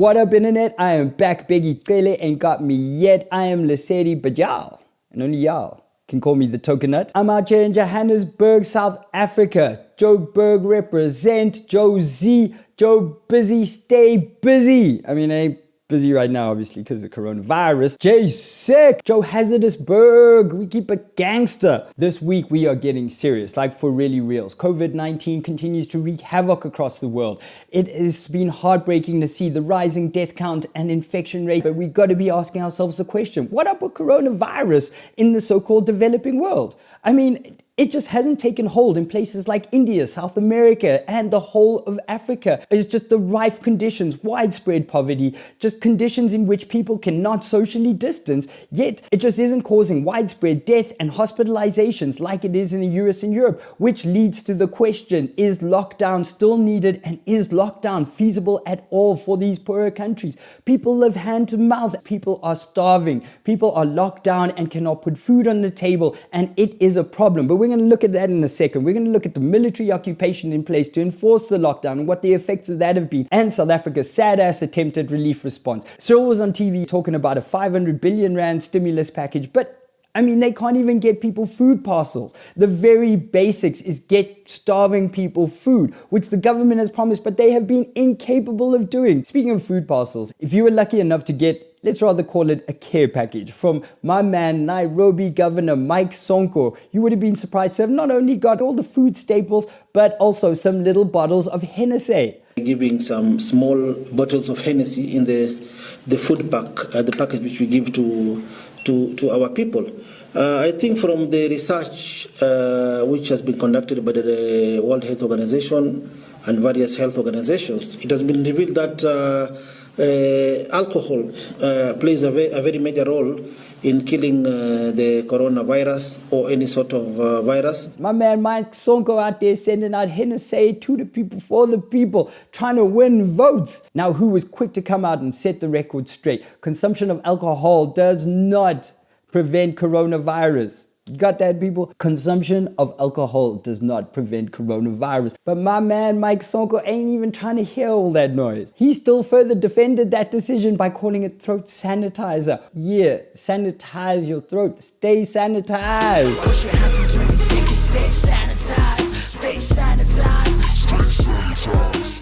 What up, internet? I am back. Biggie Tele ain't got me yet. I am Lesedi, but y'all, and only y'all, can call me the Tokenut. I'm out here in Johannesburg, South Africa. Joburg represent. Joe Z. Joe busy, stay busy. I mean, I ain't busy right now, obviously, because of coronavirus. Jay sick. Joe Hazardisburg. We keep a gangster. This week, we are getting serious, like for really reals. COVID-19 continues to wreak havoc across the world. It has been heartbreaking to see the rising death count and infection rate, but we got to be asking ourselves the question, what up with coronavirus in the so-called developing world? I mean, it just hasn't taken hold in places like India, South America, and the whole of Africa. It's just the rife conditions, widespread poverty, just conditions in which people cannot socially distance, yet it just isn't causing widespread death and hospitalizations like it is in the US and Europe, which leads to the question, is lockdown still needed, and is lockdown feasible at all for these poorer countries? People live hand to mouth, people are starving, people are locked down and cannot put food on the table, and it is a problem. But we're going to look at that in a second. We're going to look at the military occupation in place to enforce the lockdown and what the effects of that have been, and South Africa's sad-ass attempt at relief response. Cyril was on TV talking about a 500 billion rand stimulus package, but I mean, they can't even get people food parcels. The very basics is get starving people food, which the government has promised, but they have been incapable of doing. Speaking of food parcels, if you were lucky enough to get, let's rather call it a care package from my man Nairobi Governor Mike Sonko, you would have been surprised to have not only got all the food staples, but also some little bottles of Hennessy. Giving some small bottles of Hennessy in the food pack, the package which we give to our people. I think from the research which has been conducted by the World Health Organization and various health organizations, it has been revealed that alcohol plays a very major role in killing the coronavirus or any sort of virus. My man Mike Sonko out there sending out Hennessy to the people, for the people, trying to win votes. Now, who was quick to come out and set the record straight? Consumption of alcohol does not prevent coronavirus. You got that, people? Consumption of alcohol does not prevent coronavirus. But my man Mike Sonko ain't even trying to hear all that noise. He still further defended that decision by calling it throat sanitizer. Yeah, sanitize your throat. Stay sanitized. Wash your hands for 20 seconds. Stay sanitized. Stay sanitized. Stay sanitized.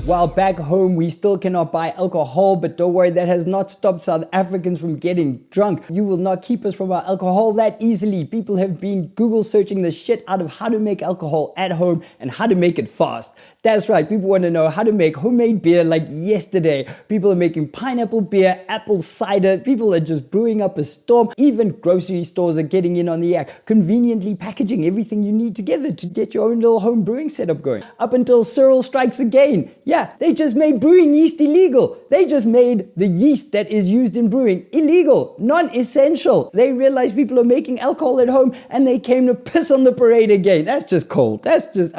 While back home, we still cannot buy alcohol, but don't worry, that has not stopped South Africans from getting drunk. You will not keep us from our alcohol that easily. People have been Google searching the shit out of how to make alcohol at home and how to make it fast. That's right, people want to know how to make homemade beer like yesterday. People are making pineapple beer, apple cider. People are just brewing up a storm. Even grocery stores are getting in on the act, conveniently packaging everything you need together to get your own little home brewing setup going. Up until Cyril strikes again. Yeah, they just made brewing yeast illegal. They just made the yeast that is used in brewing illegal, non-essential. They realized people are making alcohol at home and they came to piss on the parade again. That's just cold. That's just,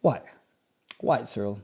Why? Why, Cyril?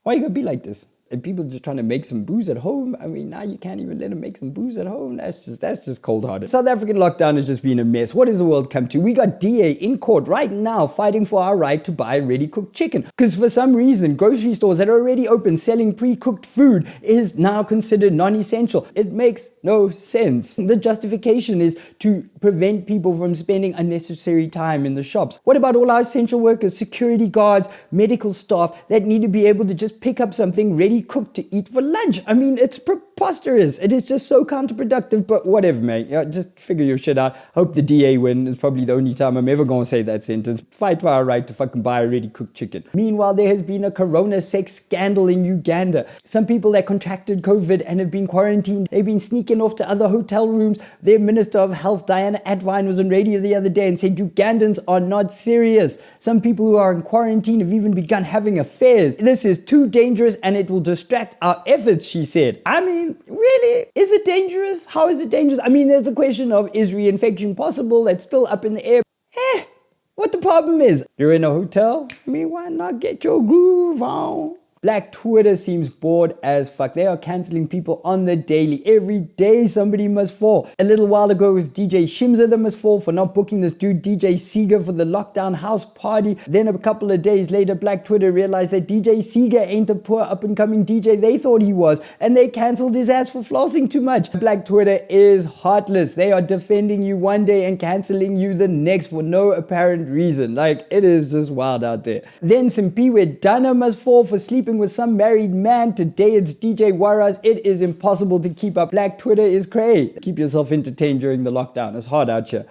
Why you gonna be like this? And people just trying to make some booze at home? I mean, now you can't even let them make some booze at home? That's just cold-hearted. South African lockdown has just been a mess. What has the world come to? We got DA in court right now fighting for our right to buy ready-cooked chicken. Because for some reason, grocery stores that are already open selling pre-cooked food is now considered non-essential. It makes no sense. The justification is to prevent people from spending unnecessary time in the shops. What about all our essential workers, security guards, medical staff that need to be able to just pick up something ready cooked to eat for lunch? I mean, it's preposterous. It is just so counterproductive, but whatever, mate. Just figure your shit out. Hope the DA win. It's probably the only time I'm ever going to say that sentence. Fight for our right to fucking buy a ready cooked chicken. Meanwhile, there has been a corona sex scandal in Uganda. Some people that contracted COVID and have been quarantined, they've been sneaking off to other hotel rooms. Their Minister of Health, Diana Advine, was on radio the other day and said Ugandans are not serious. Some people who are in quarantine have even begun having affairs. This is too dangerous and it will distract our efforts, she said. I mean, really? Is it dangerous? How is it dangerous? I mean, there's the question of, is reinfection possible? That's still up in the air. What the problem is? You're in a hotel? I mean, why not get your groove on? Black Twitter seems bored as fuck. They are canceling people on the daily. Every day somebody must fall. A little while ago it was DJ Shimza that must fall for not booking this dude DJ Seeger for the lockdown house party. Then a couple of days later, Black Twitter realized that DJ Seeger ain't the poor up and coming DJ they thought he was, and they cancelled his ass for flossing too much. Black Twitter is heartless. They are defending you one day and cancelling you the next for no apparent reason. Like, it is just wild out there. Then Simpiwe Dana must fall for sleeping with some married man. Today it's DJ Waraz. It is impossible to keep up. Black Twitter is cray. Keep yourself entertained during the lockdown. It's hard out here.